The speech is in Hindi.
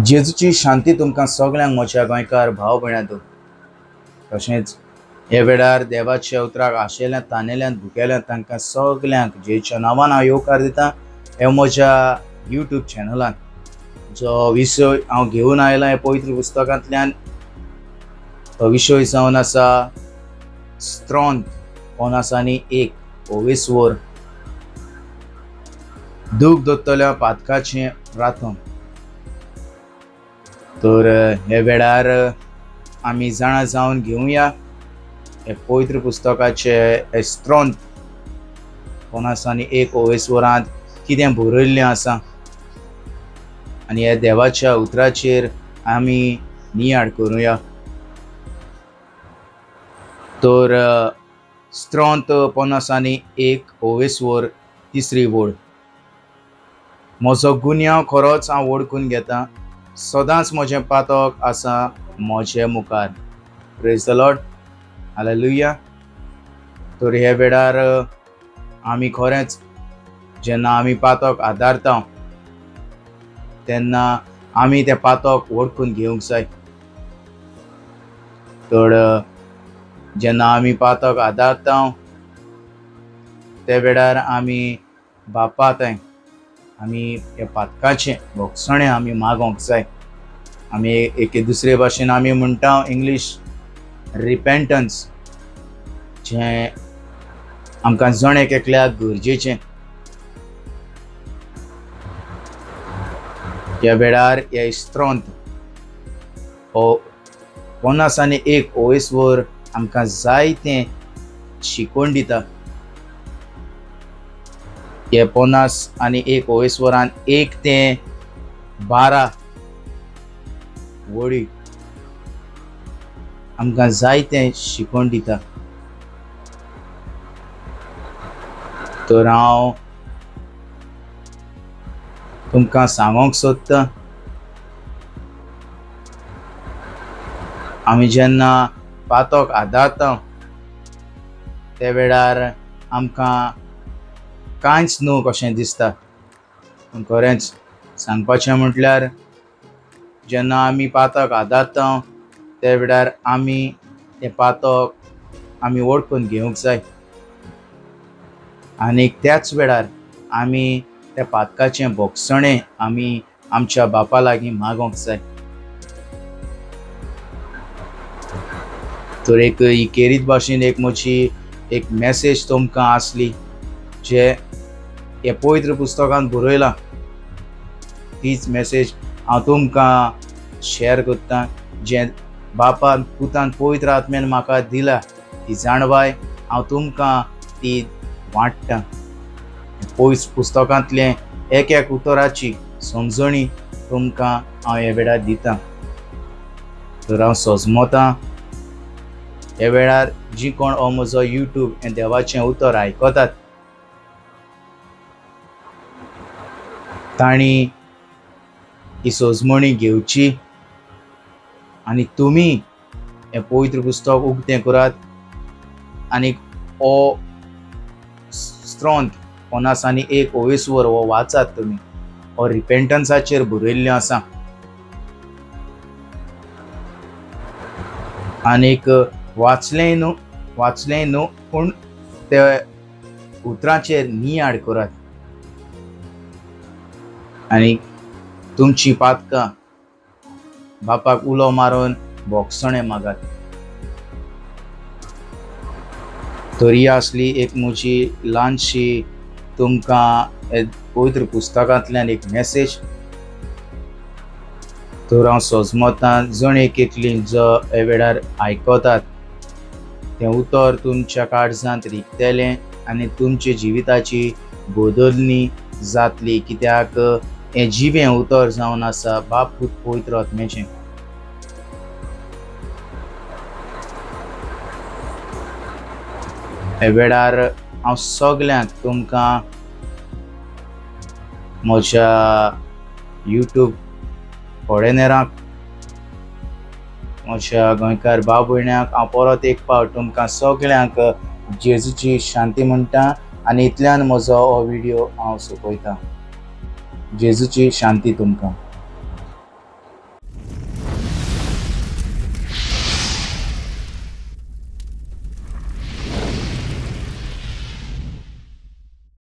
जेजूची शांती तुमकां सगळ्यांक म्हज्या गोंयकार भाव भयणांनो। तशेंच हे वेळार देवाच्या उतराक आशेल्यांत ताणेल्यांत भुकेल्यांत तांकां सगळ्यांक जेच्या नांवान हांव येवकार दितां हे म्हज्या यूट्यूब चॅनलान। जो विशय हांव घेवन आयलां हे पवित्र पुस्तकांतल्यान तो विशय जावन आसा स्त्रॉंत 51 24 दूख दोत्तल्या पातकाचें रातन। तर हे वेळार आमी जाणा जावन घेवया हे पवित्र पुस्तकाचे हे स्त्रॉंत 51 24 कितें बरयल्लें आसा आनी हे देवाच्या उतराचेर आमी नियाळ करुया। तर स्त्रॉंत 51 24 तिसरी वळ। म्हजो गुन्यांव खरोच हांव वळखून घेतां, सदांच म्हजें पातक आसा म्हजे मुखार। Praise the Lord, hallelujah. तर हे वेळार आमी खरेंच जेन्ना आमी पातक आदारता तेन्ना आमी तें पातक वळखून घेवंक जाय। तर जेन्ना आमी पातक आदारता ते वेळार आमी बापा थंय आमी हे पातकाचें भोगसणें आमी मागोंक जाय। आमी एके दुसरे भाशेन आमी म्हणटा इंग्लीश रिपेंटन्स, जें आमकां जण एकल्याक गरजेचें। ह्या वेळार हे स्त्रॉंत 51 24 आमकां जायतें शिकोवन दिता। हे 51 24 1 ते 12 वळी आमकां जायतें शिकोवन दिता। तर हांव तुमकां सांगोंक सोदतां, आमी जेन्ना पातक आदारता ते वेळार आमकां कांयच न्हू कशें दिसता। पूण खरेंच सांगपाचें म्हटल्यार जेन्ना आमी पातक आदारता ते वेळार आमी तें पातक आमी वळखून घेवंक जाय आनी त्याच वेळार आमी त्या पातकाचें भोगसणें आमी आमच्या बापा लागीं मागोंक जाय। तर एक इकेरीत भाशेन म्हजी एक मॅसेज तुमकां आसली जे हे पवित्र पुस्तकांत बरयलां, तीच मॅसेज हांव तुमकां शेअर करतां। जें बापान पुतान पवित्र आत्म्यान म्हाका दिला ती जाणवाय हांव तुमकां ती वांट्टां। पवित्र पुस्तकांतलें एक उतराची समजणी तुमकां हांव हे वेळार दितां। तर हांव सोजमोतां हे वेळार जी कोण हो म्हजो यूट्यूब हें देवाचें उतर आयकतात तांणी ही सोजमणी घेवची आनी तुमी हें पवित्र पुस्तक उक्तें करात आनी हो स्त्रॉंत 51 24 हो वाचात। तुमी हो रिपेंटन्साचेर बरयल्लें आसा आनीक वाचलें न्हू पूण ते उतराचेर नियाळ करात आनी तुमची पातकां बापाक उलो मारून भोगसणें मागात। तर ही आसली एक म्हजी ल्हानशी तुमकां हे पवित्र पुस्तकांतल्यान एक मॅसेज। तर हांव सोजमोतां जण एकली जो हे वेळार आयकतात तें उतर तुमच्या काळजांत रिगतलें आनी तुमच्या जिविताची बदलणी जातली, कित्याक हें जिवें उतर जावन आसा बाप पूत पवित्र आत्म्याचें। हे वेळार हांव सगळ्यांक तुमकां म्हज्या यूट्यूब पळयनेरांक म्हज्या गोंयकार भाव भयण्यांक हांव परत एक फावट तुमकां सगळ्यांक जेजूची शांती म्हणटा आनी इतल्यान म्हजो हो व्हिडिओ हांव सोंपयतां। जेजूची शांती तुमकां।